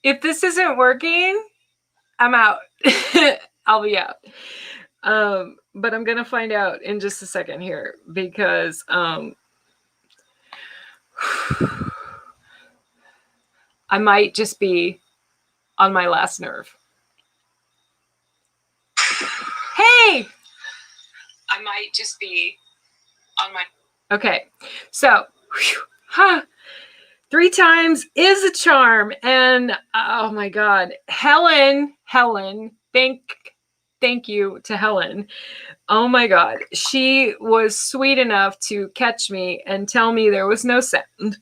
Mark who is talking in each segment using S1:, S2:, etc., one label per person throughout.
S1: If this isn't working, I'm out. I'll be out. But I'm gonna find out in just a second here because I might just be on my last nerve. Hey! I might just be on my... Okay, so, huh, 3 times is a charm. And oh my God, Helen, thank you to Helen. Oh my God, she was sweet enough to catch me and tell me there was no sound.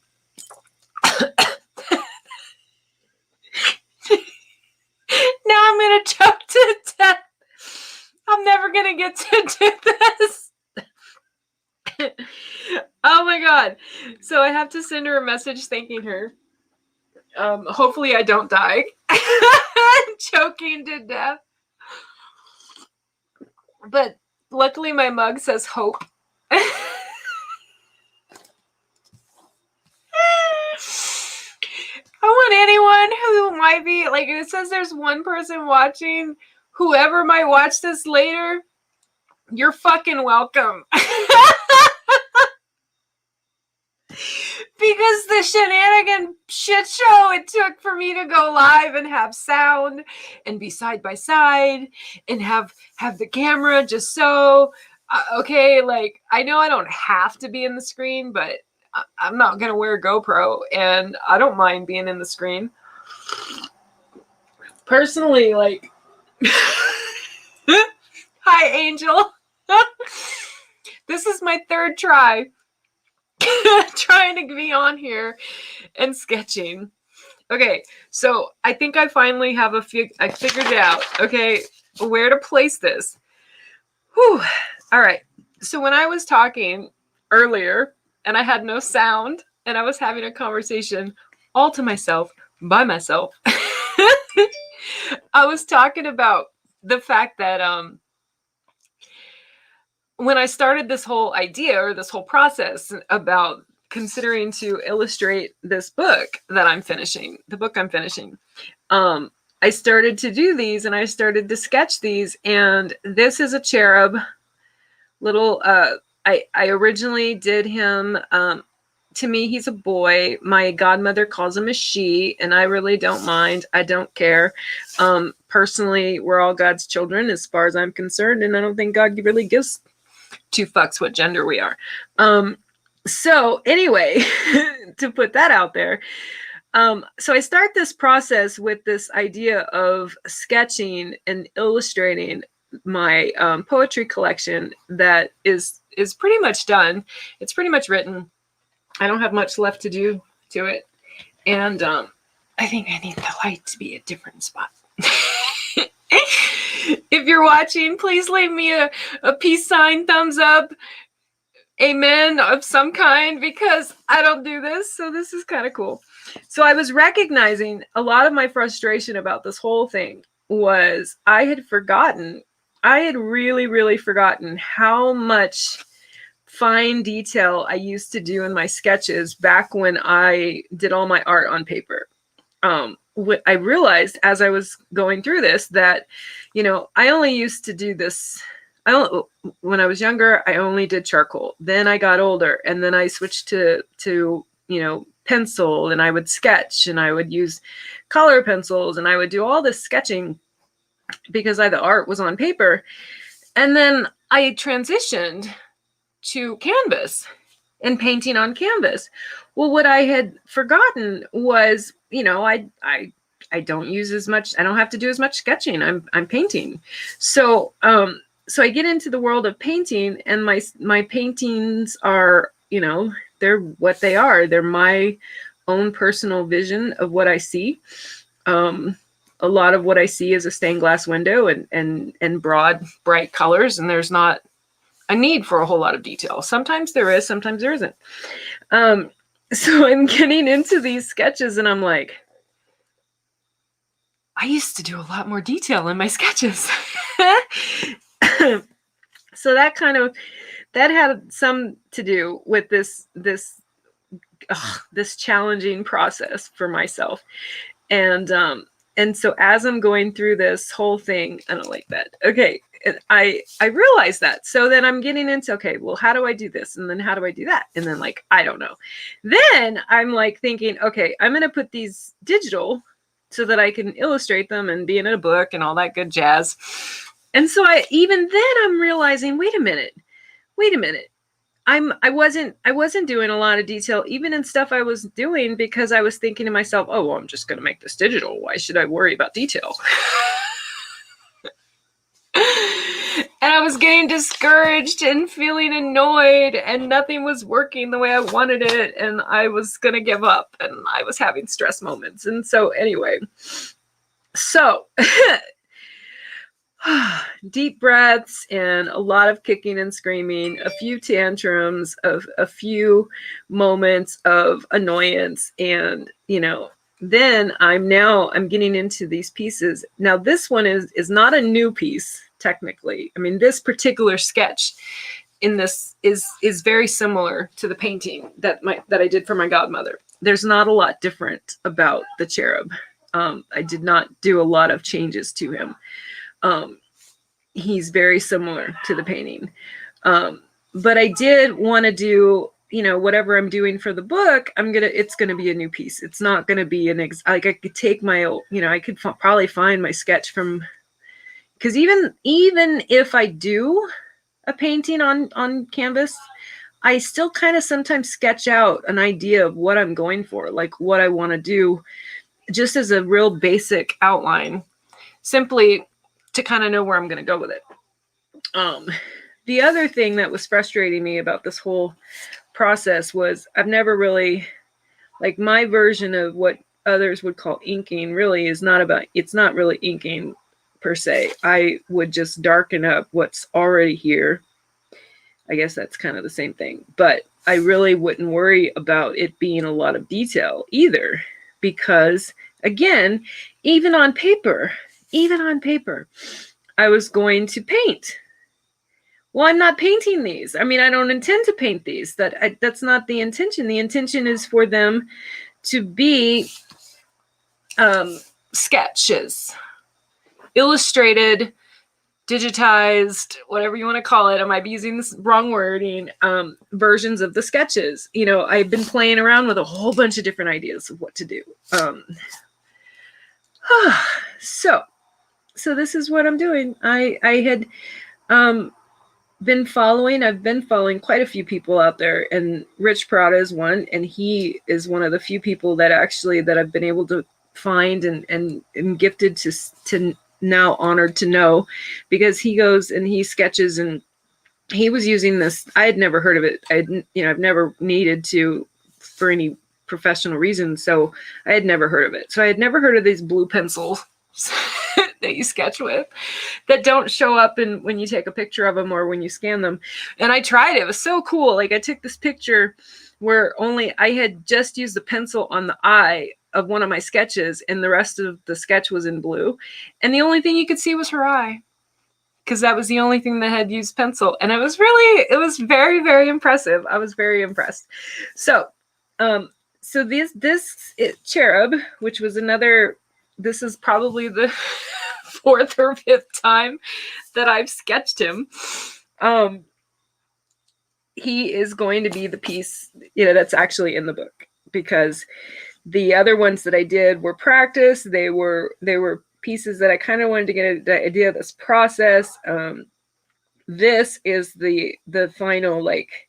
S1: Now I'm gonna choke to death. I'm never gonna get to do this. Oh my God. So I have to send her a message thanking her. Hopefully I don't die. Choking to death. But luckily my mug says hope. I want anyone who might be, like, it says there's one person watching. Whoever might watch this later, you're fucking welcome. Because the shenanigan shit show it took for me to go live and have sound and be side by side and have the camera just so okay, like, I know I don't have to be in the screen, but I'm not gonna wear a GoPro, and I don't mind being in the screen personally. Like, hi Angel. This is my 3rd try trying to be on here and sketching. Okay, so I think I finally have I figured it out. Okay, where to place this. Whew. All right, so when I was talking earlier and I had no sound and I was having a conversation all to myself, by myself, I was talking about the fact that when I started this whole idea or this whole process about considering to illustrate this book that I'm finishing, I started to do these and I started to sketch these. And this is a cherub little, I originally did him, to me, he's a boy. My godmother calls him a she, and I really don't mind. I don't care. Personally, we're all God's children as far as I'm concerned, and I don't think God really gives 2 fucks what gender we are. So anyway, to put that out there, so I start this process with this idea of sketching and illustrating my poetry collection that is pretty much done. It's pretty much written. I don't have much left to do to it. And I think I need the light to be a different spot. If you're watching, please leave me a peace sign, thumbs up, amen of some kind, because I don't do this. So this is kind of cool. So I was recognizing a lot of my frustration about this whole thing was I had really, really forgotten how much fine detail I used to do in my sketches back when I did all my art on paper. What I realized as I was going through this that, I only used to do this. When I was younger, I only did charcoal. Then I got older, and then I switched to pencil, and I would sketch, and I would use color pencils, and I would do all this sketching because the art was on paper. And then I transitioned to canvas and painting on canvas. Well, what I had forgotten was, I don't use as much. I don't have to do as much sketching. I'm painting. So I get into the world of painting, and my paintings are, they're what they are. They're my own personal vision of what I see. A lot of what I see is a stained glass window and broad, bright colors, and there's not a need for a whole lot of detail. Sometimes there is, sometimes there isn't. So I'm getting into these sketches, and I'm like, I used to do a lot more detail in my sketches. So that had some to do with this challenging process for myself. And so as I'm going through this whole thing, I don't like that. Okay. And I realize that. So then I'm getting into, okay, well, how do I do this? And then how do I do that? And then like, I don't know. Then I'm like thinking, okay, I'm going to put these digital so that I can illustrate them and be in a book and all that good jazz. And so even then I'm realizing, wait a minute. I wasn't doing a lot of detail, even in stuff I was doing, because I was thinking to myself, oh, well, I'm just going to make this digital. Why should I worry about detail? And I was getting discouraged and feeling annoyed, and nothing was working the way I wanted it. And I was going to give up, and I was having stress moments. And so anyway, so deep breaths and a lot of kicking and screaming, a few tantrums, of a few moments of annoyance. And, then I'm getting into these pieces. Now, this one is not a new piece, technically. I mean, this particular sketch in this is very similar to the painting that I did for my godmother. There's not a lot different about the cherub. I did not do a lot of changes to him. He's very similar to the painting. But I did want to do, whatever I'm doing for the book, it's going to be a new piece. It's not going to be I could take my, I could probably find my sketch from, because even if I do a painting on canvas, I still kind of sometimes sketch out an idea of what I'm going for, like what I want to do, just as a real basic outline, simply to kind of know where I'm going to go with it. The other thing that was frustrating me about this whole process was I've never really, like, my version of what others would call inking really it's not really inking per se. I would just darken up what's already here. I guess that's kind of the same thing, but I really wouldn't worry about it being a lot of detail either, because again, even on paper, I was going to paint. Well, I'm not painting these. I mean, I don't intend to paint these. That's not the intention. The intention is for them to be sketches, illustrated, digitized, whatever you want to call it. I might be using this wrong wording, versions of the sketches. I've been playing around with a whole bunch of different ideas of what to do. So this is what I'm doing. I had I've been following quite a few people out there, and Rich Parada is one, and he is one of the few people that I've been able to find and gifted to now honored to know, because he goes and he sketches, and he was using this. I had never heard of it. I've never needed to for any professional reason, so I had never heard of it. So I had never heard of these blue pencils that you sketch with, that don't show up when you take a picture of them or when you scan them. And I tried it. It was so cool. Like, I took this picture where I had just used the pencil on the eye of one of my sketches, and the rest of the sketch was in blue. And the only thing you could see was her eye, because that was the only thing that had used pencil. And it was very, very impressive. I was very impressed. So this cherub, which was this is probably the fourth or fifth time that I've sketched him. He is going to be the piece, that's actually in the book, because the other ones that I did were practice. They were pieces that I kind of wanted to get the idea of this process. This is the final, like,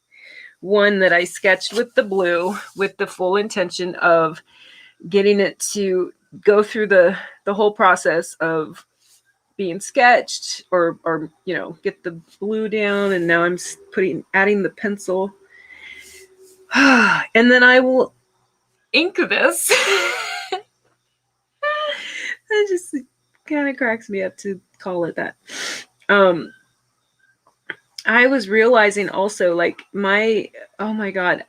S1: one that I sketched with the blue, with the full intention of getting it to go through the whole process of being sketched, or get the blue down, and now I'm adding the pencil, and then I will ink this. It just kind of cracks me up to call it that. I was realizing also, like, oh my God,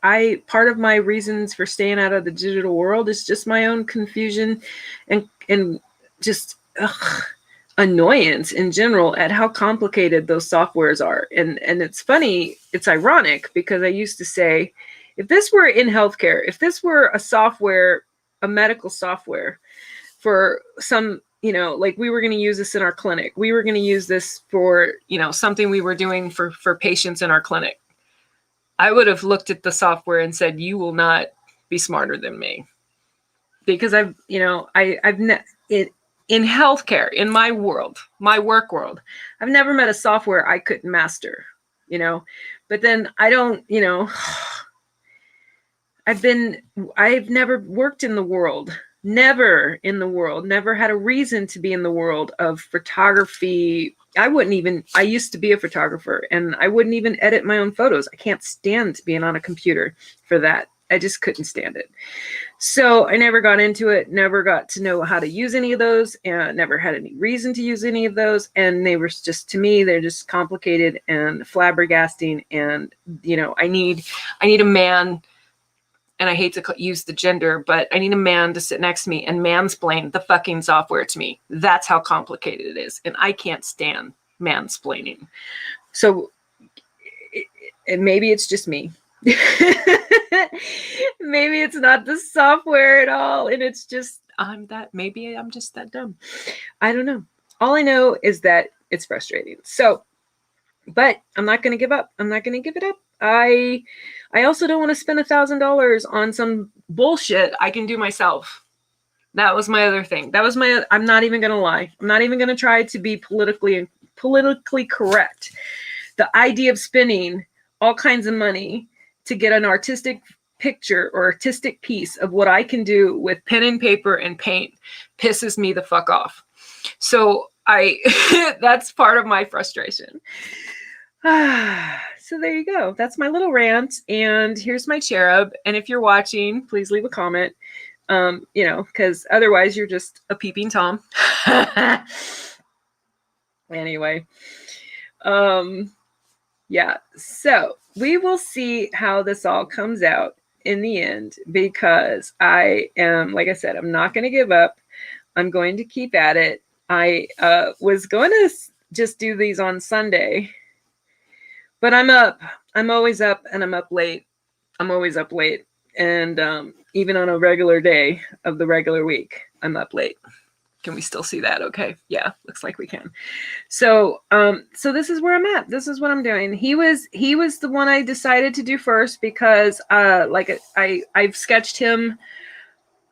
S1: part of my reasons for staying out of the digital world is just my own confusion and just annoyance in general at how complicated those softwares are. And it's funny, it's ironic, because I used to say, if this were in healthcare, if this were a medical software for some, like we were going to use this in our clinic. We were going to use this for, something we were doing for patients in our clinic. I would have looked at the software and said, you will not be smarter than me. Because I've in healthcare, in my world, my work world, I've never met a software I couldn't master, but then I don't, I've never worked in the world, never had a reason to be in the world of photography. I used to be a photographer and I wouldn't even edit my own photos. I can't stand being on a computer for that. I just couldn't stand it. So I never got into it, never got to know how to use any of those, and never had any reason to use any of those. And they were just, to me, they're just complicated and flabbergasting. And, I need a man, and I hate to use the gender, but I need a man to sit next to me and mansplain the fucking software to me. That's how complicated it is. And I can't stand mansplaining. So and maybe it's just me. Maybe it's not the software at all, and it's just maybe I'm just that dumb. I don't know. All I know is that it's frustrating. So, but I'm not going to give up. I'm not going to give it up. I also don't want to spend $1,000 on some bullshit I can do myself. That was my other thing. I'm not even going to lie. I'm not even going to try to be politically correct. The idea of spending all kinds of money to get an artistic picture or artistic piece of what I can do with pen and paper and paint pisses me the fuck off. So that's part of my frustration. So there you go. That's my little rant. And here's my cherub. And if you're watching, please leave a comment. Because otherwise you're just a peeping Tom. Anyway. Yeah. So we will see how this all comes out in the end, because I am, like I said, I'm not going to give up. I'm going to keep at it. I was going to just do these on Sunday, but I'm up. I'm always up, and I'm up late. I'm always up late. And even on a regular day of the regular week, I'm up late. Can we still see that? Okay. Yeah, looks like we can. So so this is where I'm at. This is what I'm doing. He was the one I decided to do first because I've sketched him.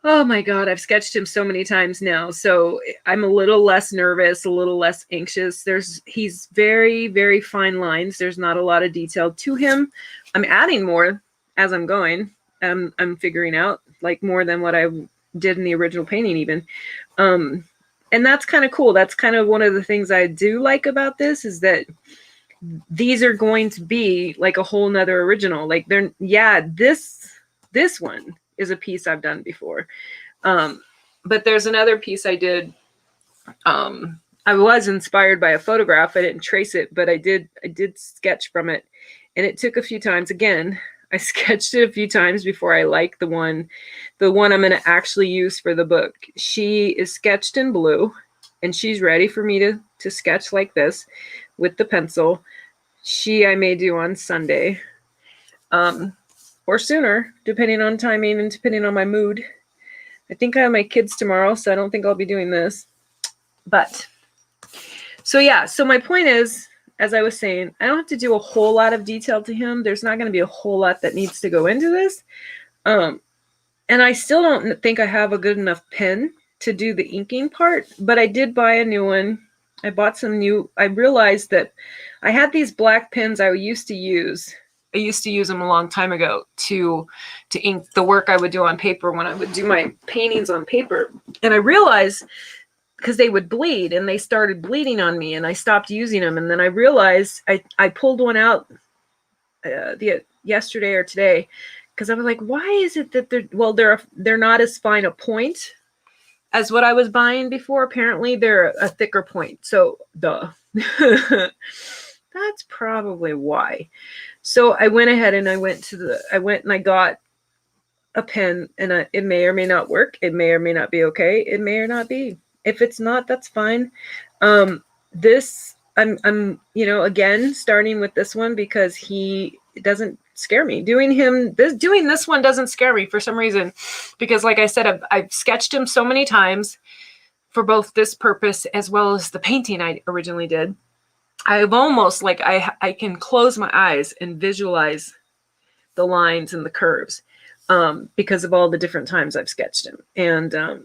S1: Oh my God, I've sketched him so many times now. So I'm a little less nervous, a little less anxious. He's very, very fine lines. There's not a lot of detail to him. I'm adding more as I'm going. I'm figuring out like more than what I did in the original painting even. And that's kind of cool. That's kind of one of the things I do like about this, is that these are going to be like a whole nother original. Like this one is a piece I've done before. But there's another piece I did. I was inspired by a photograph. I didn't trace it, but I did sketch from it. And it took a few times. Again, I sketched it a few times before I liked the one I'm going to actually use for the book. She is sketched in blue, and she's ready for me to sketch like this with the pencil. I may do on Sunday, or sooner, depending on timing and depending on my mood. I think I have my kids tomorrow, so I don't think I'll be doing this. But so yeah, so my point is, as I was saying, I don't have to do a whole lot of detail to him. There's not going to be a whole lot that needs to go into this. And I still don't think I have a good enough pen to do the inking part, but I did buy a new one. I bought some new. I realized that I had these black pens I used to use. I used to use them a long time ago to ink the work I would do on paper when I would do my paintings on paper. And I realized, because they would bleed, and they started bleeding on me, and I stopped using them. And then I realized I pulled one out yesterday or today, because I was like, why is it that they're not as fine a point as what I was buying before? Apparently they're a thicker point. So that's probably why. So I went ahead and I went and I got a pen, and it may or may not work. It may or may not be okay. It may or not be. If it's not, that's fine. This I'm again starting with this one because he doesn't scare me. Doing this one doesn't scare me for some reason, because like I said, I've sketched him so many times for both this purpose as well as the painting I originally did. I've almost like I can close my eyes and visualize the lines and the curves because of all the different times I've sketched him. And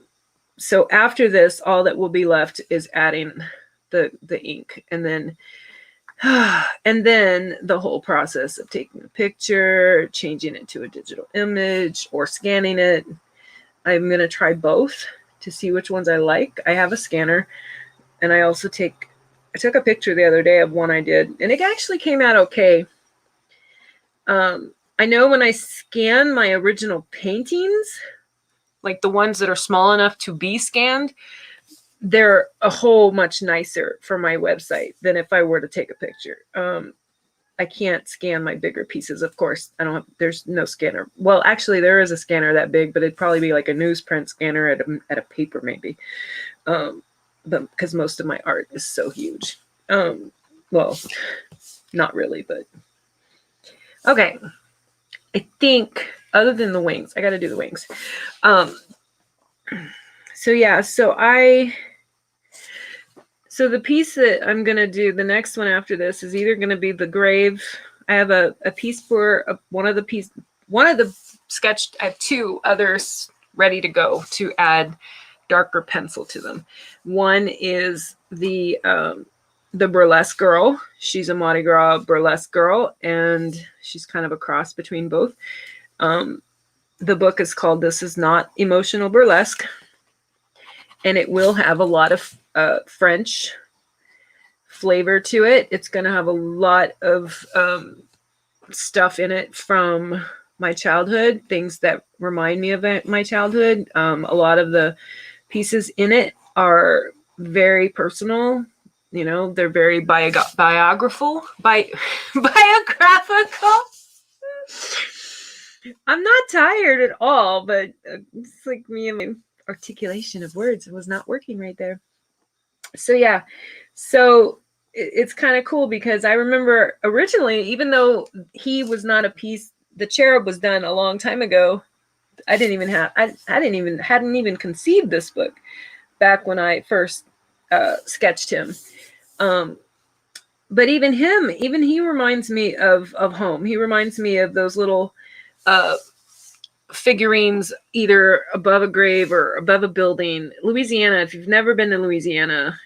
S1: so after this, all that will be left is adding the ink, and then the whole process of taking a picture, changing it to a digital image, or scanning it. I'm going to try both to see which ones I like. I have a scanner, and I took a picture the other day of one I did, and it actually came out okay. I know when I scan my original paintings, like the ones that are small enough to be scanned, they're a whole much nicer for my website than if I were to take a picture. I can't scan my bigger pieces, of course. There's no scanner. Well, actually, there is a scanner that big, but it'd probably be like a newsprint scanner at a paper maybe. But because most of my art is so huge. Well, not really, but okay. I think other than the wings, I got to do the wings. So yeah, so the piece that I'm going to do, the next one after this, is either going to be the grave. I have a piece for one of the sketched. I have two others ready to go to add darker pencil to them. One is the burlesque girl. She's a Mardi Gras burlesque girl, and she's kind of a cross between both. The book is called This Is Not Emotional Burlesque, and it will have a lot of French flavor to it. It's going to have a lot of stuff in it from my childhood, things that remind me of my childhood. A lot of the pieces in it are very personal. You know, they're very biographical. I'm not tired at all, but it's like me and my articulation of words was not working right there. So yeah, so it's kind of cool because I remember originally, even though he was not a piece, the cherub was done a long time ago. I hadn't even conceived this book back when I first sketched him. But even he reminds me of home. He reminds me of those little figurines either above a grave or above a building. Louisiana, if you've never been to Louisiana,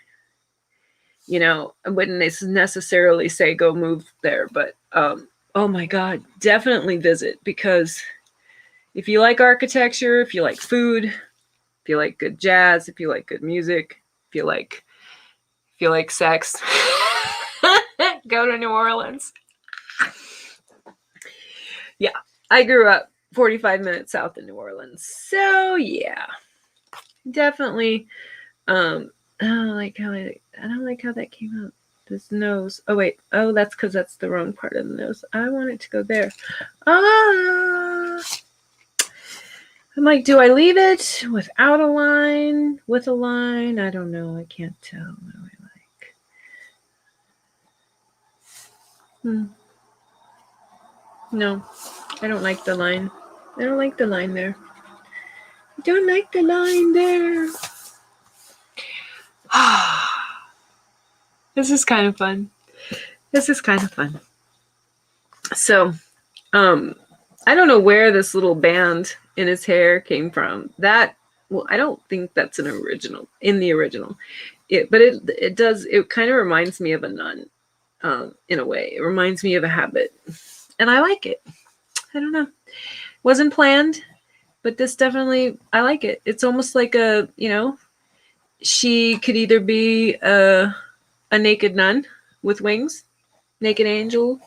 S1: you know, I wouldn't necessarily say go move there, but oh my God, definitely visit, because if you like architecture, if you like food, if you like good jazz, if you like good music, if you like sex, go to New Orleans. Yeah, I grew up 45 minutes south of New Orleans. So yeah, definitely. I don't like how that came out. This nose. Oh wait. Oh, that's because that's the wrong part of the nose. I want it to go there. I'm like, do I leave it without a line? With a line? I don't know. I can't tell. What do I like? No, I don't like the line. I don't like the line there. I don't like the line there. This is kind of fun. So, I don't know where this little band in his hair came from. I don't think that's in the original. But it kind of reminds me of a nun, in a way. It reminds me of a habit, and I like it. I don't know. Wasn't planned, but this definitely, I like it. It's almost like she could either be a naked nun with wings, naked angel,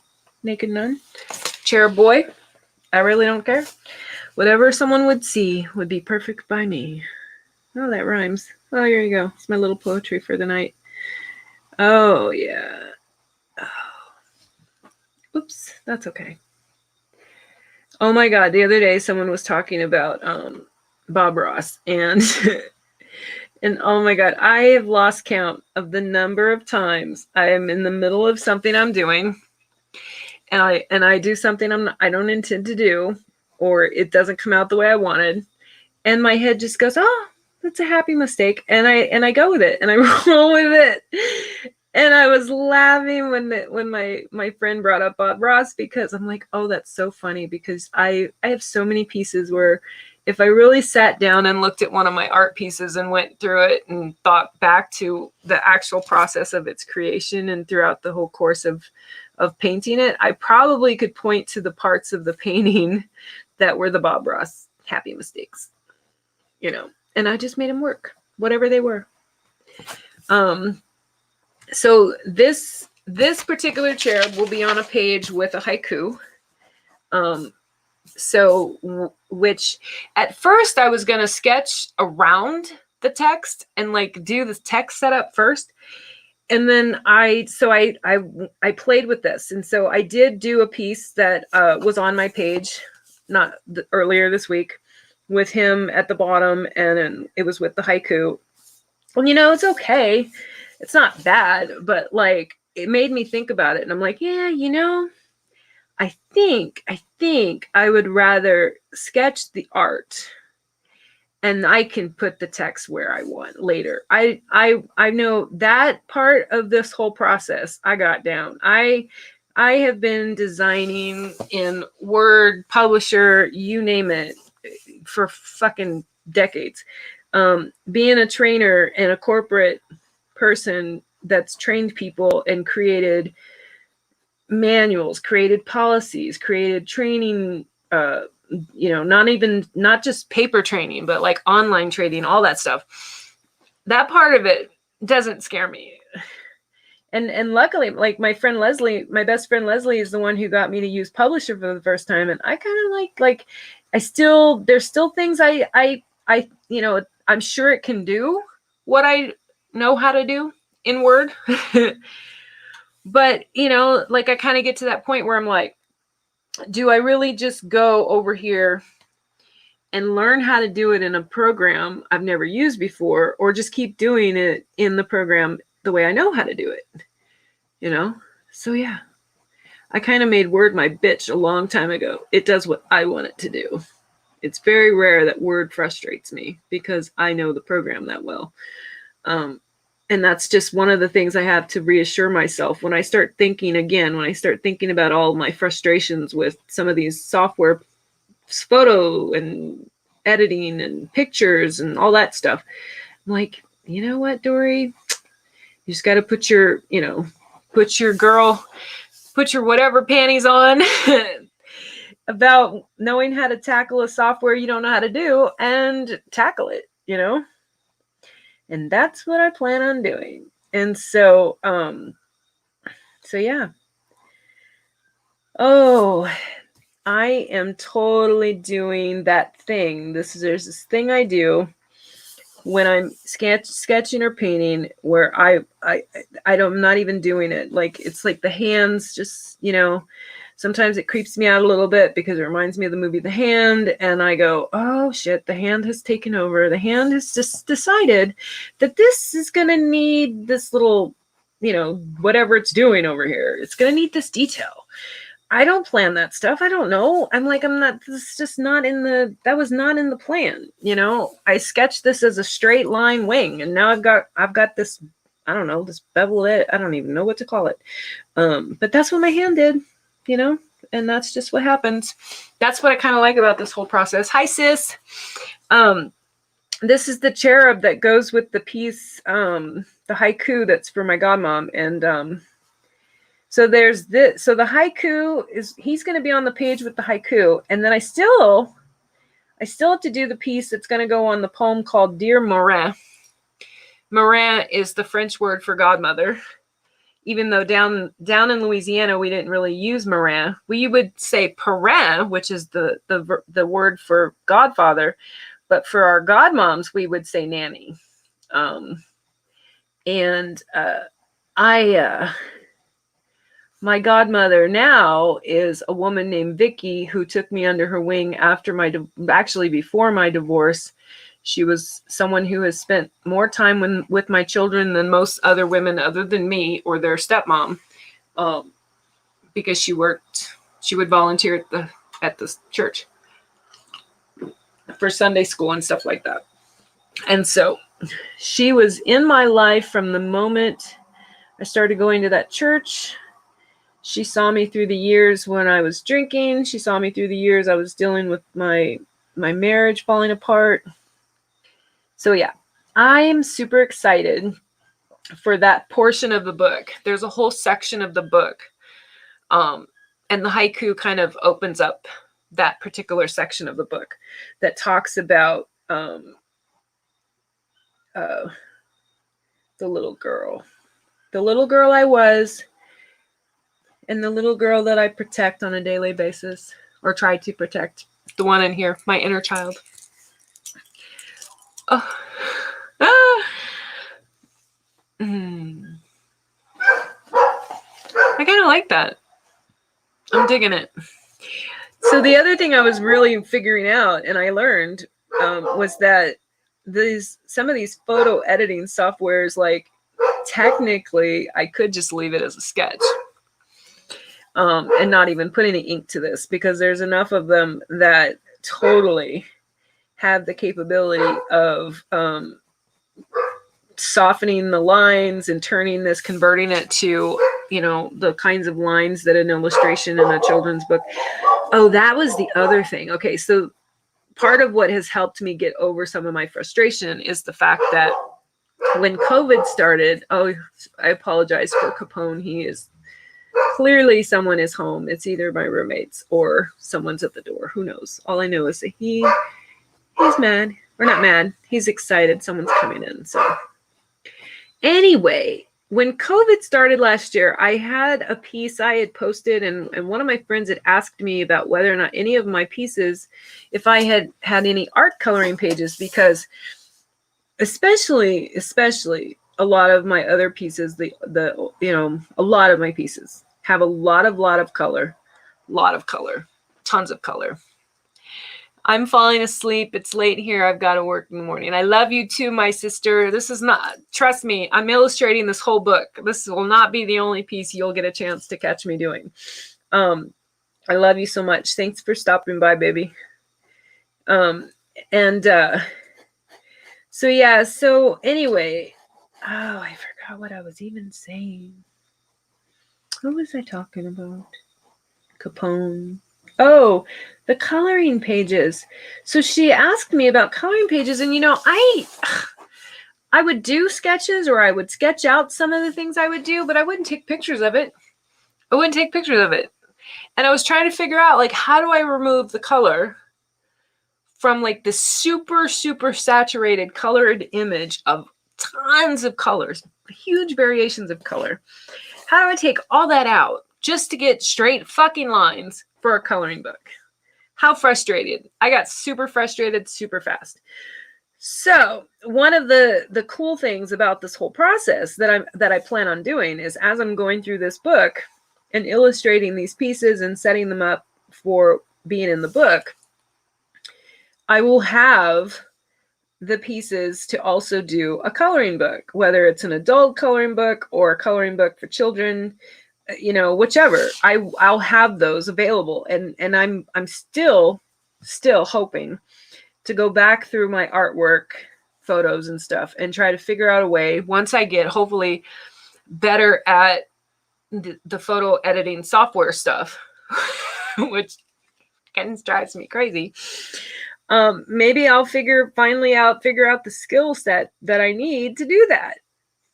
S1: naked nun, cherub boy. I really don't care. Whatever someone would see would be perfect by me. Oh, that rhymes. Oh, here you go. It's my little poetry for the night. Oh, yeah. Oh. Oops, that's okay. Oh my God, the other day someone was talking about Bob Ross, and and oh my God, I have lost count of the number of times I am in the middle of something I'm doing, and I do something I don't intend to do, or it doesn't come out the way I wanted, and my head just goes, oh, that's a happy mistake, and I go with it and I roll with it. And I was laughing when my friend brought up Bob Ross, because I'm like, oh, that's so funny, because I have so many pieces where if I really sat down and looked at one of my art pieces and went through it and thought back to the actual process of its creation and throughout the whole course of painting it, I probably could point to the parts of the painting that were the Bob Ross happy mistakes, you know, and I just made them work, whatever they were. So this particular cherub will be on a page with a haiku. Which at first I was going to sketch around the text and like do the text setup first. And then I played with this. And so I did do a piece that was on my page, earlier this week, with him at the bottom, and it was with the haiku. Well, you know, it's okay. It's not bad, but like it made me think about it. And I'm like, yeah, you know, I think I would rather sketch the art, and I can put the text where I want later. I know that part of this whole process I got down. I have been designing in Word, Publisher, you name it, for fucking decades. Being a trainer and a corporate person that's trained people and created manuals, created policies, created training, you know, not just paper training, but like online training, all that stuff. That part of it doesn't scare me. And luckily, like my friend Leslie, my best friend Leslie, is the one who got me to use Publisher for the first time. And I kind of like there's still things I you know, I'm sure it can do what I know how to do in Word. But, you know, like I kind of get to that point where I'm like, do I really just go over here and learn how to do it in a program I've never used before, or just keep doing it in the program the way I know how to do it? You know? So yeah, I kind of made Word my bitch a long time ago. It does what I want it to do. It's very rare that Word frustrates me because I know the program that well. And that's just one of the things I have to reassure myself when I start thinking about all my frustrations with some of these software, photo and editing and pictures and all that stuff. I'm like, you know what, Dory? You just got to put your whatever panties on about knowing how to tackle a software you don't know how to do, and tackle it, you know? And that's what I plan on doing. And so, yeah. Oh, I am totally doing that thing. There's this thing I do when I'm sketching or painting where I'm not even doing it. Like, it's like the hands just, you know, sometimes it creeps me out a little bit because it reminds me of the movie The Hand. And I go, oh shit, the hand has taken over. The hand has just decided that this is going to need this little, you know, whatever it's doing over here. It's going to need this detail. I don't plan that stuff. I don't know. That was not in the plan. You know, I sketched this as a straight line wing, and now I've got this, I don't know, this beveled edge. I don't even know what to call it. But that's what my hand did. You know, and that's just what happens. That's what I kind of like about this whole process. Hi, sis. This is the cherub that goes with the piece, the haiku that's for my godmom. And so there's this. So the haiku he's going to be on the page with the haiku. And then I still have to do the piece that's going to go on the poem called Dear Marin. Marin is the French word for godmother. Even though down in Louisiana, we didn't really use Marin. We would say parrain, which is the word for godfather. But for our godmoms, we would say nanny. My godmother now is a woman named Vicky, who took me under her wing before my divorce. She was someone who has spent more time with my children than most other women other than me or their stepmom. because she would volunteer at the church for Sunday school and stuff like that. And so she was in my life from the moment I started going to that church. She saw me through the years when I was drinking. She saw me through the years I was dealing with my marriage falling apart. So yeah, I am super excited for that portion of the book. There's a whole section of the book. And the haiku kind of opens up that particular section of the book that talks about the little girl I was, and the little girl that I protect on a daily basis, or try to protect. The one in here, my inner child. Oh. I kind of like that. I'm digging it. So the other thing I was really figuring out, and I learned, was that some of these photo editing softwares, like, technically I could just leave it as a sketch, and not even put any ink to this, because there's enough of them that totally have the capability of softening the lines and converting it to, the kinds of lines that an illustration in a children's book. Oh, that was the other thing. Okay, so part of what has helped me get over some of my frustration is the fact that when COVID started, I apologize for Capone. He is clearly, someone is home. It's either my roommates or someone's at the door. Who knows? All I know is that he's mad. Or not mad. He's excited. Someone's coming in. So anyway, when COVID started last year, I had a piece I had posted, and one of my friends had asked me about whether or not any of my pieces, if I had any art coloring pages, because especially a lot of my other pieces, a lot of my pieces have a lot of color, tons of color. I'm falling asleep. It's late here. I've got to work in the morning. I love you too, my sister. This is not, trust me, I'm illustrating this whole book. This will not be the only piece you'll get a chance to catch me doing. I love you so much. Thanks for stopping by, baby. So yeah, so anyway, I forgot what I was even saying. What was I talking about? Capone. Oh, the coloring pages. So she asked me about coloring pages, and I would do sketches, or I would sketch out some of the things I would do, but I wouldn't take pictures of it. And I was trying to figure out, like, how do I remove the color from, like, the super, super saturated colored image of tons of colors, huge variations of color. How do I take all that out just to get straight fucking lines for a coloring book? How frustrated. I got super frustrated super fast. So one of the cool things about this whole process that I plan on doing is, as I'm going through this book and illustrating these pieces and setting them up for being in the book, I will have the pieces to also do a coloring book, whether it's an adult coloring book or a coloring book for children, whichever. I'll have those available, and I'm still hoping to go back through my artwork photos and stuff and try to figure out a way, once I get hopefully better at the photo editing software stuff, which kind of drives me crazy. Maybe I'll figure out the skill set that I need to do that.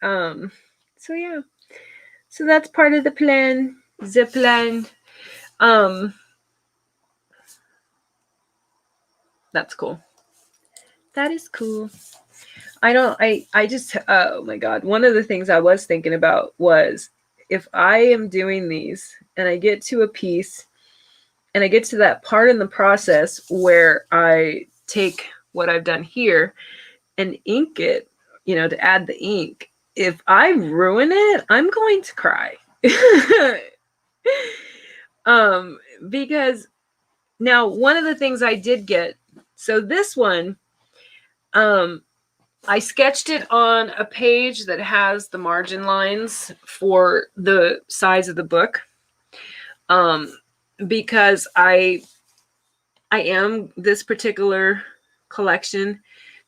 S1: So yeah. So that's part of the plan. That's cool. That is cool. I just, oh my God. One of the things I was thinking about was, if I am doing these and I get to a piece and I get to that part in the process where I take what I've done here and ink it, to add the ink, if I ruin it, I'm going to cry. Because now one of the things I did get, so this one, I sketched it on a page that has the margin lines for the size of the book. because I am this particular collection.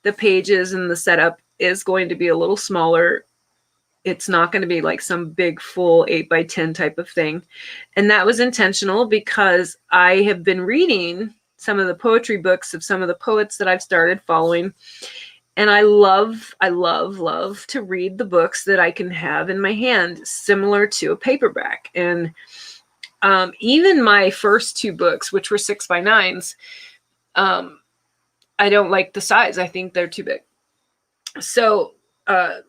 S1: The pages and the setup is going to be a little smaller. It's not going to be like some big full 8x10 type of thing. And that was intentional because I have been reading some of the poetry books of some of the poets that I've started following. And I love to read the books that I can have in my hand, similar to a paperback. And even my first two books, which were 6x9s, I don't like the size. I think they're too big. So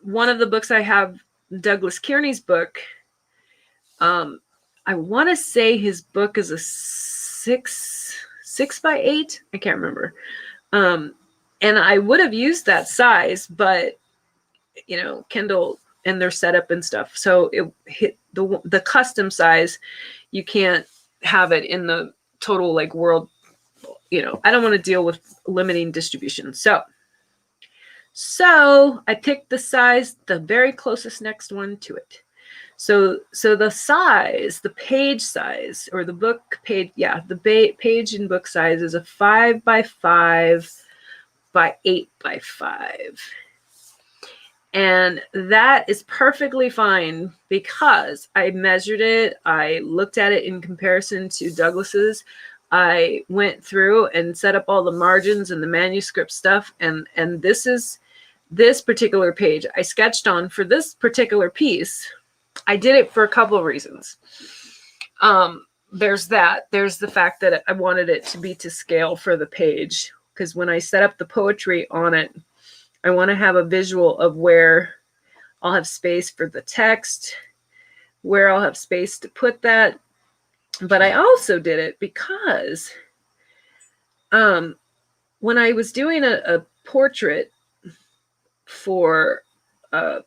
S1: one of the books I have, Douglas Kearney's book, I want to say his book is a 6x8. I can't remember. And I would have used that size, but Kindle and their setup and stuff. So it hit the custom size. You can't have it in the total like world. I don't want to deal with limiting distribution. So I picked the size, the very closest next one to it. So the size, the page size, or the book page, the page and book size is a 5x5 by 8x5. And that is perfectly fine because I measured it. I looked at it in comparison to Douglas's. I went through and set up all the margins and the manuscript stuff. And this particular page I sketched on for this particular piece. I did it for a couple of reasons. There's that. There's the fact that I wanted it to be to scale for the page. Because when I set up the poetry on it, I want to have a visual of where I'll have space for the text, where I'll have space to put that. But I also did it because when I was doing a portrait for, when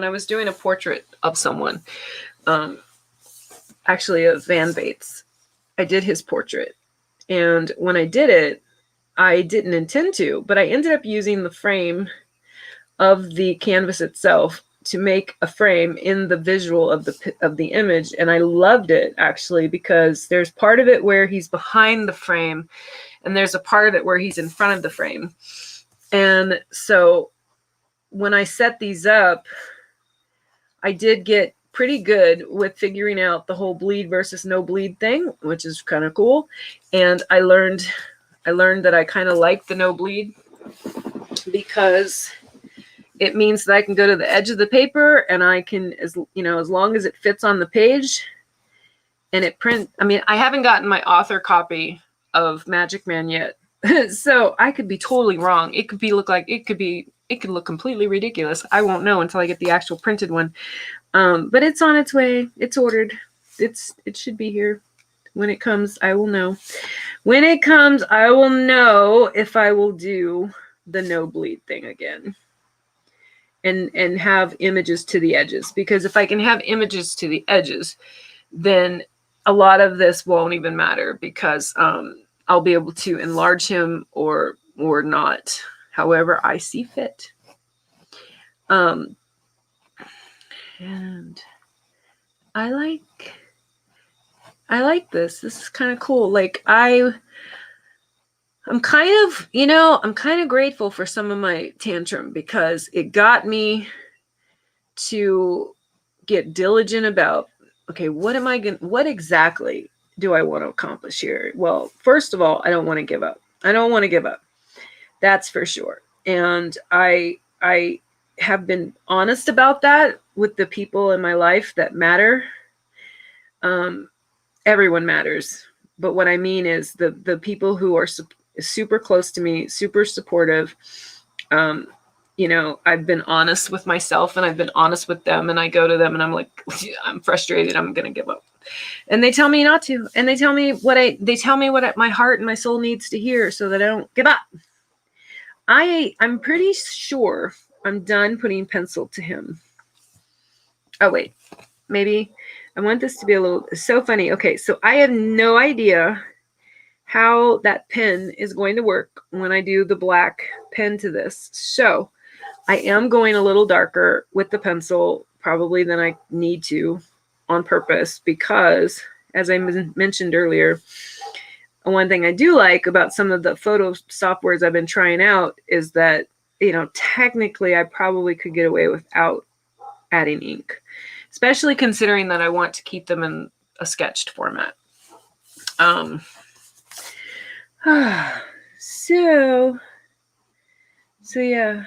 S1: I was doing a portrait of someone, actually of Van Bates, I did his portrait. And when I did it, I didn't intend to, but I ended up using the frame of the canvas itself to make a frame in the visual of the image. And I loved it actually, because there's part of it where he's behind the frame and there's a part of it where he's in front of the frame. And so when I set these up, I did get pretty good with figuring out the whole bleed versus no bleed thing, which is kind of cool. And I learned that I kind of like the no bleed because it means that I can go to the edge of the paper and I can, as long as it fits on the page and it print. I mean, I haven't gotten my author copy of Magic Man yet. So I could be totally wrong. It could look completely ridiculous. I won't know until I get the actual printed one. But it's on its way. It's ordered. It should be here. When it comes, I will know. When it comes, I will know if I will do the no bleed thing again. And have images to the edges. Because if I can have images to the edges, then a lot of this won't even matter, because I'll be able to enlarge him or not, however I see fit. And I like this. This is kind of cool. Like I'm kind of grateful for some of my tantrum, because it got me to get diligent about, okay, what exactly do I want to accomplish here? Well, first of all, I don't want to give up. That's for sure. And I have been honest about that with the people in my life that matter. Everyone matters. But what I mean is the people who are super close to me, super supportive. I've been honest with myself and I've been honest with them, and I go to them and I'm like, I'm frustrated. I'm going to give up. And they tell me not to. And they tell me what my heart and my soul needs to hear so that I don't give up. I'm pretty sure I'm done putting pencil to him. Oh, wait, maybe I want this to be so funny. Okay. So I have no idea how that pen is going to work when I do the black pen to this. So I am going a little darker with the pencil probably than I need to. on purpose because, as I mentioned earlier, one thing I do like about some of the photo softwares I've been trying out is that, technically I probably could get away without adding ink, especially considering that I want to keep them in a sketched format. So yeah.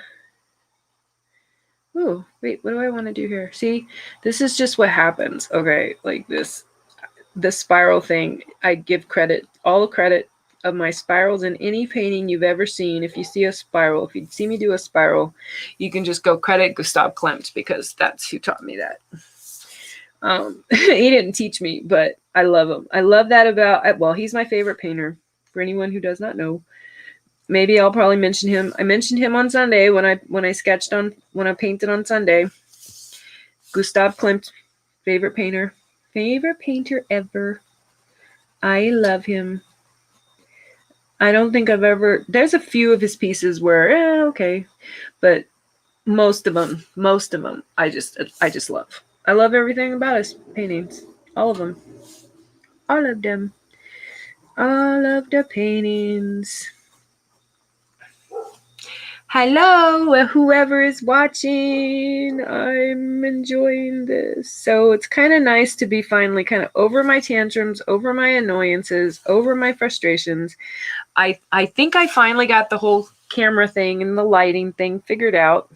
S1: Oh, wait, what do I want to do here? See, this is just what happens. Okay, like this spiral thing. I give all the credit of my spirals in any painting you've ever seen. If you see a spiral, if you see me do a spiral, you can just go credit Gustav Klimt, because that's who taught me that. He didn't teach me, but I love him. I love that about, well, he's my favorite painter. For anyone who does not know, maybe I'll probably mention him. I mentioned him on Sunday when I painted on Sunday. Gustav Klimt, favorite painter ever. I love him. I don't think I've ever, there's a few of his pieces where, okay, but most of them, I just love. I love everything about his paintings. All of them. All of them. All of the paintings. Hello, whoever is watching. I'm enjoying this. So it's kind of nice to be finally kind of over my tantrums, over my annoyances, over my frustrations. I think I finally got the whole camera thing and the lighting thing figured out.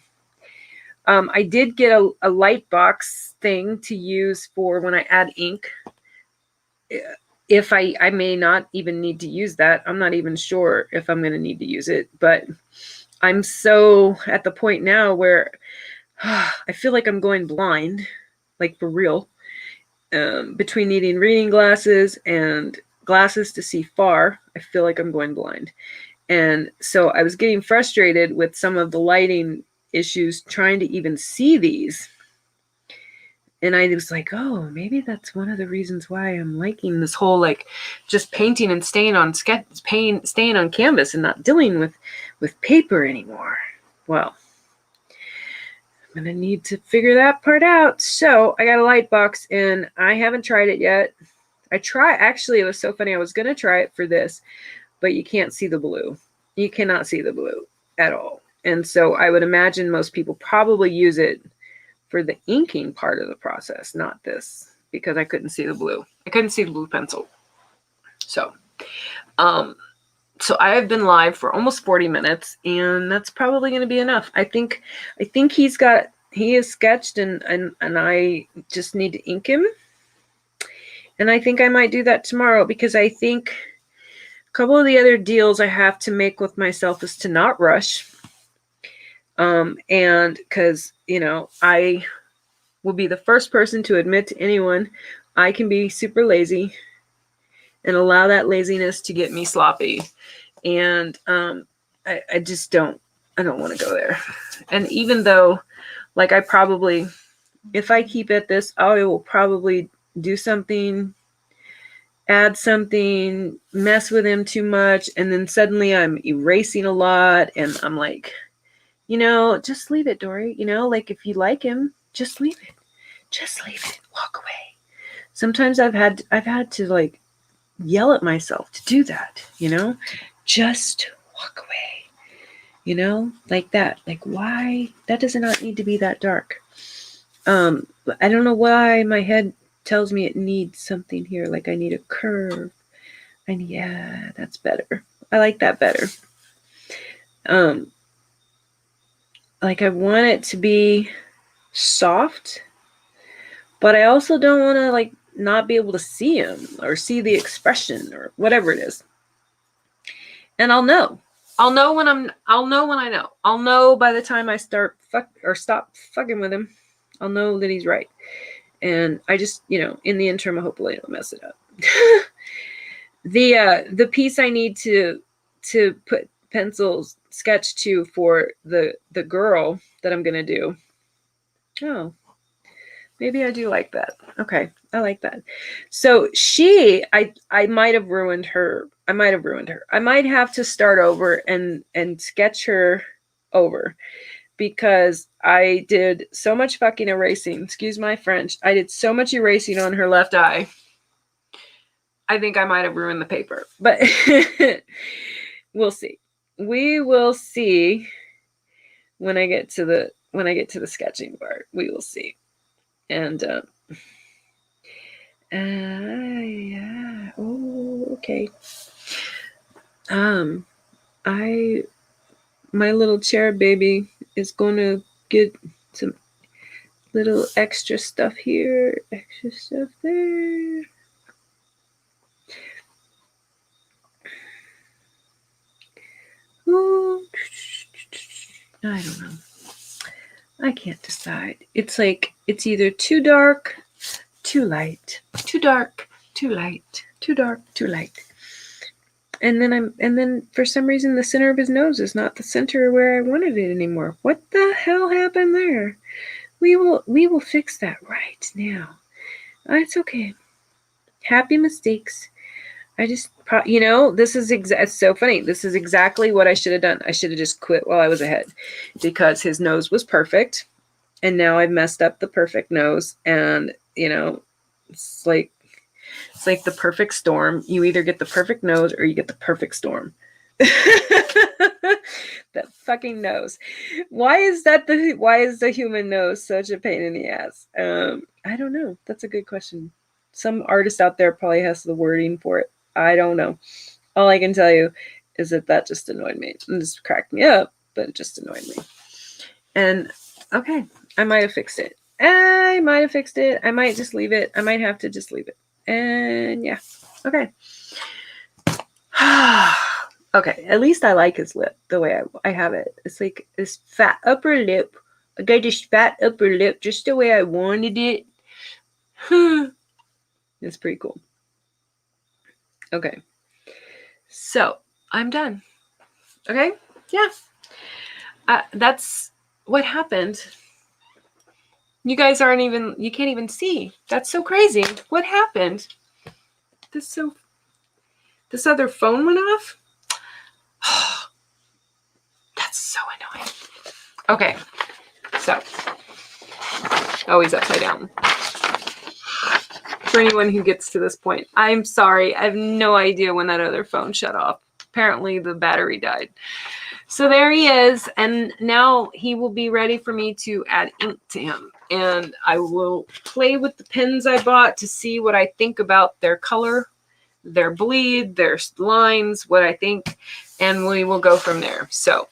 S1: I did get a light box thing to use for when I add ink. If I may not even need to use that. I'm not even sure if I'm going to need to use it, but I'm so at the point now where I feel like I'm going blind, like for real, between needing reading glasses and glasses to see far. I feel like I'm going blind. And so I was getting frustrated with some of the lighting issues trying to even see these. And I was like, oh, maybe that's one of the reasons why I'm liking this whole, like, just painting and staying on canvas and not dealing with paper anymore. Well, I'm going to need to figure that part out. So I got a light box and I haven't tried it yet. Actually, it was so funny. I was going to try it for this, but you can't see the blue. You cannot see the blue at all. And so I would imagine most people probably use it for the inking part of the process, not this, because I couldn't see the blue. I couldn't see the blue pencil. So I have been live for almost 40 minutes, and that's probably going to be enough. I think he is sketched, and I just need to ink him. And I think I might do that tomorrow, because I think a couple of the other deals I have to make with myself is to not rush. And because, I will be the first person to admit to anyone I can be super lazy and allow that laziness to get me sloppy. And I just don't want to go there. And even though, like, if I keep at this, I will probably do something, add something, mess with him too much, and then suddenly I'm erasing a lot, and I'm like, just leave it, Dory. Like, if you like him, just leave it. Just leave it. Walk away. Sometimes I've had to, like, yell at myself to do that, just walk away, like that. Like, why? That does not need to be that dark. I don't know why my head tells me it needs something here. Like, I need a curve. Yeah, that's better. I like that better. Like, I want it to be soft, but I also don't want to, like, not be able to see him or see the expression or whatever it is. And I'll know when I know. I'll know by the time I stop fucking with him. I'll know that he's right. And I just, in the interim, hopefully I'll mess it up. The piece I need to put pencils sketch to for the girl that I'm gonna do. Oh, maybe I do like that. Okay, I like that. So I might have ruined her. I might have to start over and sketch her over. because I did so much fucking erasing. Excuse my French. I did so much erasing on her left eye. I think I might have ruined the paper, but we'll see. We will see when I get to the sketching part. We will see. And yeah. Oh, okay. My little cherub baby is going to get some little extra stuff here, extra stuff there. Ooh. I don't know. I can't decide. It's like, it's either too dark, too light, too dark, too light, too dark, too light. And then for some reason the center of his nose is not the center where I wanted it anymore. What the hell happened there? We will fix that right now. It's okay. Happy mistakes. I just, this is it's so funny. This is exactly what I should have done. I should have just quit while I was ahead, because his nose was perfect, and now I've messed up the perfect nose. And it's like the perfect storm. You either get the perfect nose or you get the perfect storm. That fucking nose. Why is the human nose such a pain in the ass? I don't know. That's a good question. Some artist out there probably has the wording for it. I don't know. All I can tell you is that just annoyed me. It just cracked me up, but it just annoyed me. And okay, I might have fixed it. I might just leave it. I might have to just leave it. And yeah. Okay. Okay, at least I like his lip the way I have it. It's like this fat upper lip. I got this fat upper lip just the way I wanted it. It's pretty cool. Okay. So, I'm done. Okay? Yeah. That's what happened. You guys you can't even see. That's so crazy. What happened? This other phone went off? That's so annoying. Okay. So, always upside down. For anyone who gets to this point, I'm sorry. I have no idea when that other phone shut off. Apparently the battery died. So there he is. And now he will be ready for me to add ink to him. And I will play with the pens I bought to see what I think about their color, their bleed, their lines, what I think. And we will go from there. So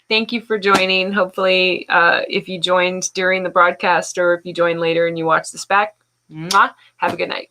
S1: thank you for joining. Hopefully, if you joined during the broadcast or if you joined later and you watch this back, have a good night.